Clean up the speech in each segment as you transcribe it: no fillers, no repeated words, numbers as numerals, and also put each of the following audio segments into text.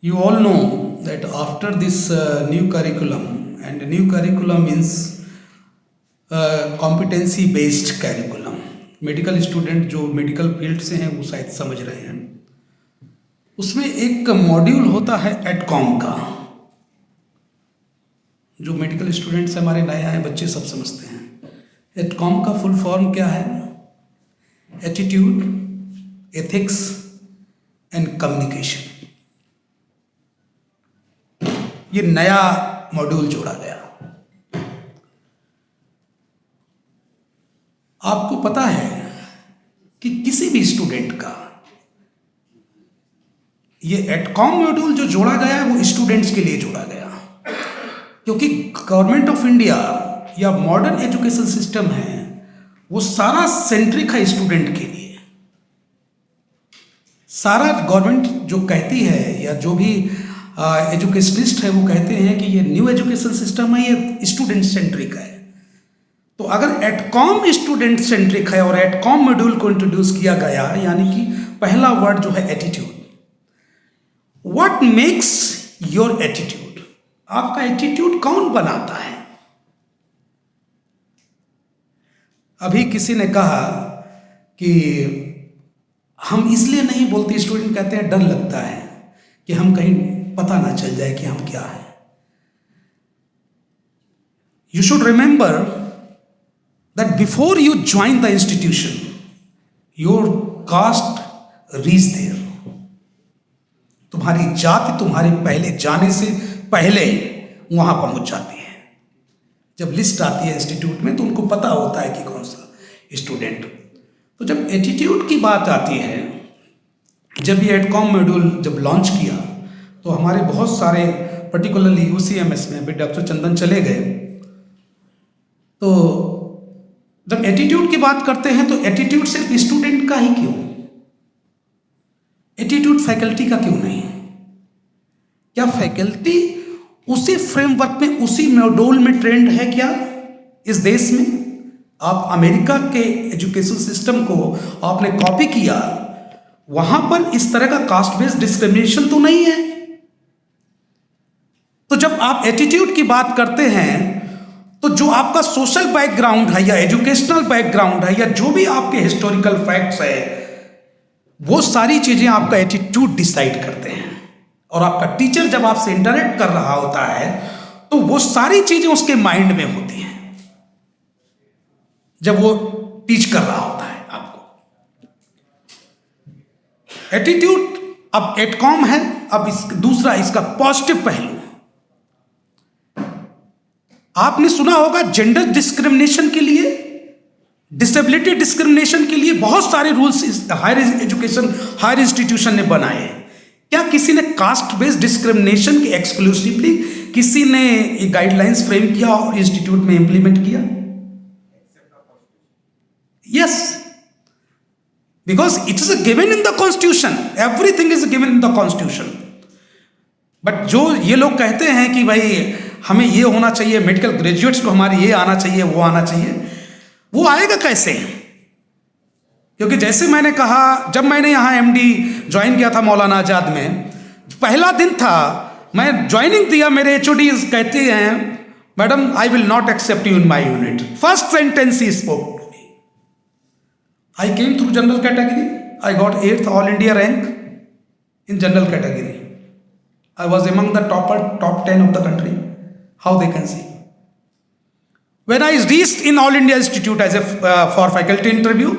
You all know that after this new curriculum, and new curriculum means competency based curriculum. Medical student जो medical field से हैं वो शायद समझ रहे हैं. उसमें एक मॉड्यूल होता है एडकॉम का. जो मेडिकल स्टूडेंट्स हमारे नए आए बच्चे सब समझते हैं. एडकॉम का फुल फॉर्म क्या है? Attitude, ethics and communication. ये नया मॉड्यूल जोड़ा गया. आपको पता है कि किसी भी स्टूडेंट का ये एडकॉम मॉड्यूल जो जोड़ा गया है वो स्टूडेंट्स के लिए जोड़ा गया, क्योंकि गवर्नमेंट ऑफ इंडिया या मॉडर्न एजुकेशन सिस्टम है वो सारा सेंट्रिक है स्टूडेंट के लिए. सारा गवर्नमेंट जो कहती है या जो भी एजुकेशनिस्ट है वो कहते हैं कि ये न्यू एजुकेशन सिस्टम है, ये स्टूडेंट सेंट्रिक है. तो अगर एडकॉम स्टूडेंट सेंट्रिक है और एडकॉम मॉड्यूल को इंट्रोड्यूस किया गया, यानी कि पहला वर्ड जो है attitude. What makes your attitude? आपका एटीट्यूड कौन बनाता है? अभी किसी ने कहा कि हम इसलिए नहीं बोलते, स्टूडेंट कहते हैं डर लगता है कि हम कहीं पता ना चल जाए कि हम क्या है. You should remember that before you join the institution, your caste reach there. तुम्हारी जाति तुम्हारे पहले जाने से पहले वहां पहुंच जाती है. जब लिस्ट आती है इंस्टीट्यूट में तो उनको पता होता है कि कौन सा स्टूडेंट. तो जब एटीट्यूड की बात आती है, जब ये एडकॉम मॉड्यूल जब लॉन्च किया तो हमारे बहुत सारे पर्टिकुलरली यूसीएमएस में अभी डॉक्टर चंदन चले गए, तो जब एटीट्यूड की बात करते हैं तो एटीट्यूड सिर्फ स्टूडेंट का ही क्यों? एटीट्यूड फैकल्टी का क्यों नहीं? क्या फैकल्टी उसी फ्रेमवर्क में उसी मॉड्यूल में ट्रेंड है क्या इस देश में? आप अमेरिका के एजुकेशन सिस्टम को आपने कॉपी किया, वहां पर इस तरह का कास्ट बेस्ड डिस्क्रिमिनेशन तो नहीं है. तो जब आप एटीट्यूड की बात करते हैं तो जो आपका सोशल बैकग्राउंड है या एजुकेशनल बैकग्राउंड है या जो भी आपके हिस्टोरिकल फैक्ट्स है, वो सारी चीजें आपका एटीट्यूड डिसाइड करते हैं. और आपका टीचर जब आपसे इंटरेक्ट कर रहा होता है तो वो सारी चीजें उसके माइंड में होती हैं जब वो टीच कर रहा होता है आपको. एटीट्यूड अब एडकॉम है. अब दूसरा इसका पॉजिटिव पहलू, आपने सुना होगा जेंडर डिस्क्रिमिनेशन के लिए, डिसेबिलिटी डिस्क्रिमिनेशन के लिए बहुत सारे rules higher education higher institution ने बनाए हैं. क्या किसी ने कास्ट बेस्ड डिस्क्रिमिनेशन के एक्सक्लूसिवली किसी ने ये गाइडलाइंस फ्रेम किया और इंस्टीट्यूट में इंप्लीमेंट किया? Yes, because it is given in the constitution. Everything is given in the constitution. But जो ये लोग कहते हैं कि भाई हमें ये होना चाहिए, मेडिकल ग्रेजुएट्स को हमारे ये आना चाहिए, वो आना चाहिए, वो आएगा कैसे? क्योंकि जैसे मैंने कहा, जब मैंने यहाँ एमडी ज्वाइन किया था मौलाना आजाद में, पहला दिन था, मैं ज्वाइनिंग दिया, मेरे एचओडी कहते हैं madam I will not accept you in my unit. First sentence ही spoke to me. I came through general category. I got 8th all India rank in general category. I was among the top 10 of the country. How they can see? When I reached in All India Institute as for faculty interview,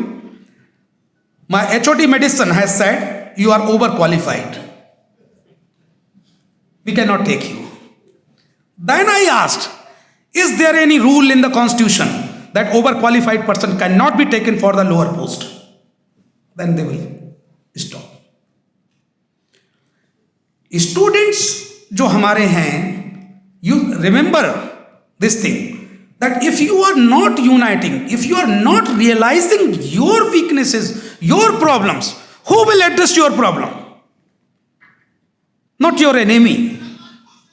my HOD medicine has said you are overqualified. We cannot take you. Then I asked, is there any rule in the constitution that overqualified person cannot be taken for the lower post? Then they will stop. Students जो हमारे हैं, you remember this thing that if you are not uniting, if you are not realising your weaknesses, your problems, who will address your problem? Not your enemy,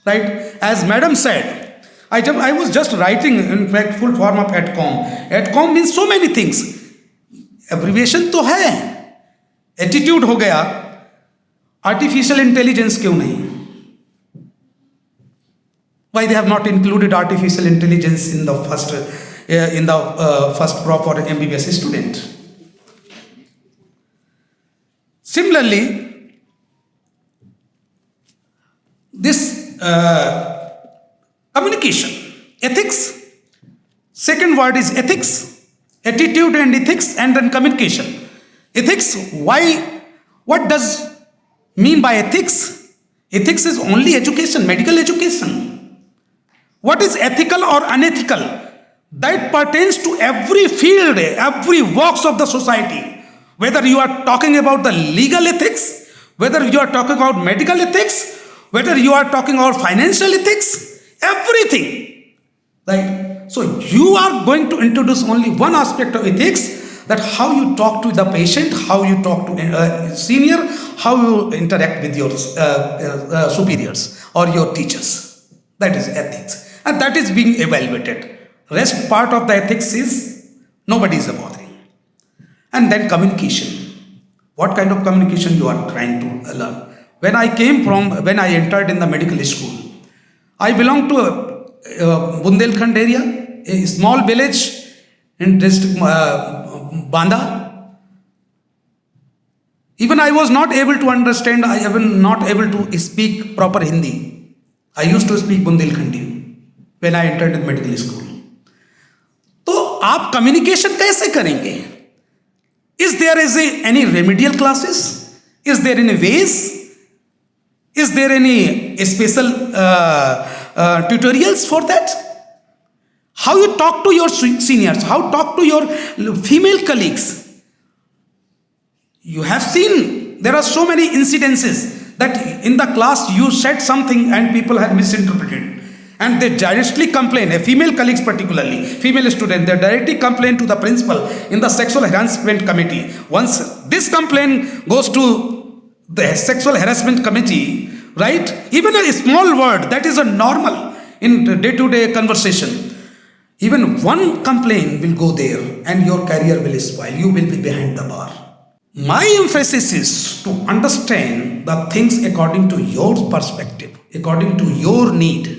right? As madam said, I was just writing, in fact, full form of ADCOM. ADCOM means so many things. Abbreviation तो है. Attitude हो गया, artificial intelligence क्यों नहीं? Why they have not included artificial intelligence in the first proper MBBS student? Similarly, this communication, ethics. Second word is ethics, attitude and ethics, and then communication. Ethics. Why? What does mean by ethics? Ethics is only education, medical education. What is ethical or unethical? That pertains to every field, every walks of the society. Whether you are talking about the legal ethics, whether you are talking about medical ethics, whether you are talking about financial ethics, everything. Right? So you are going to introduce only one aspect of ethics, that how you talk to the patient, how you talk to senior, how you interact with your superiors or your teachers. That is ethics. And that is being evaluated. Rest part of the ethics is nobody is bothering. And then communication. What kind of communication you are trying to learn? When I entered in the medical school, I belong to Bundelkhand area, a small village in district Banda. Even I was not able to understand, I was not able to speak proper Hindi. I used to speak Bundelkhandi when I entered in medical school. तो आप communication कैसे करेंगे? Is there any remedial classes? Is there any ways? Is there any special tutorials for that? How you talk to your seniors? How talk to your female colleagues? You have seen there are so many incidences that in the class you said something and people had misinterpreted. And they directly complain, female colleagues particularly, female students, they directly complain to the principal in the sexual harassment committee. Once this complaint goes to the sexual harassment committee, right? Even a small word that is a normal in the day-to-day conversation. Even one complaint will go there and your career will spoil. You will be behind the bar. My emphasis is to understand the things according to your perspective, according to your need.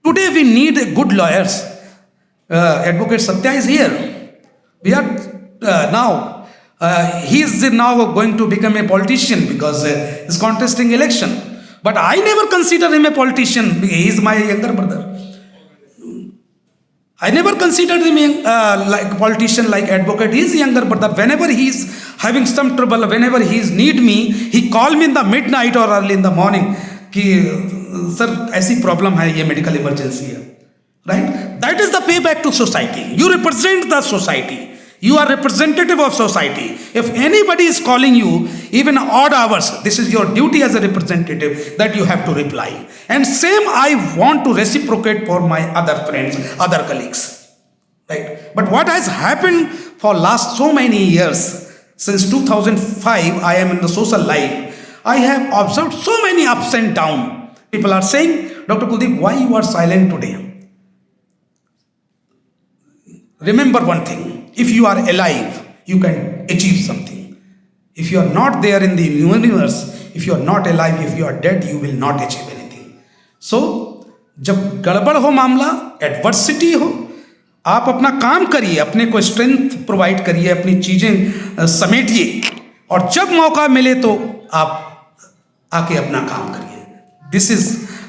Today we need good lawyers. Advocate Satya is here. We are now, he is now going to become a politician because he is contesting election. But I never consider him a politician. He is my younger brother. I never considered him like a politician, like advocate. He is younger brother. Whenever he is having some trouble, whenever he is need me, he call me in the midnight or early in the morning. Ki, sir, ऐसी problem है, ये medical emergency है, right? That is the pay back to society. You represent the society. You are representative of society. If anybody is calling you, even odd hours, this is your duty as a representative that you have to reply. And same I want to reciprocate for my other friends, other colleagues, right? But what has happened for last so many years, since 2005, I am in the social life. I have observed so many ups and downs. People are saying, Dr. Kuldeep, why you are silent today? Remember one thing. If you are alive, you can achieve something. If you are not there in the universe, if you are not alive, if you are dead, you will not achieve anything. So, जब गड़बड़ हो मामला, adversity हो, आप अपना काम करिए, अपने को स्ट्रेंथ प्रोवाइड करिए, अपनी चीजें समेटिए, और जब मौका मिले तो आप आके अपना काम करिए. This is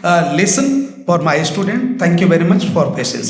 a lesson for my student. Thank you very much for patience.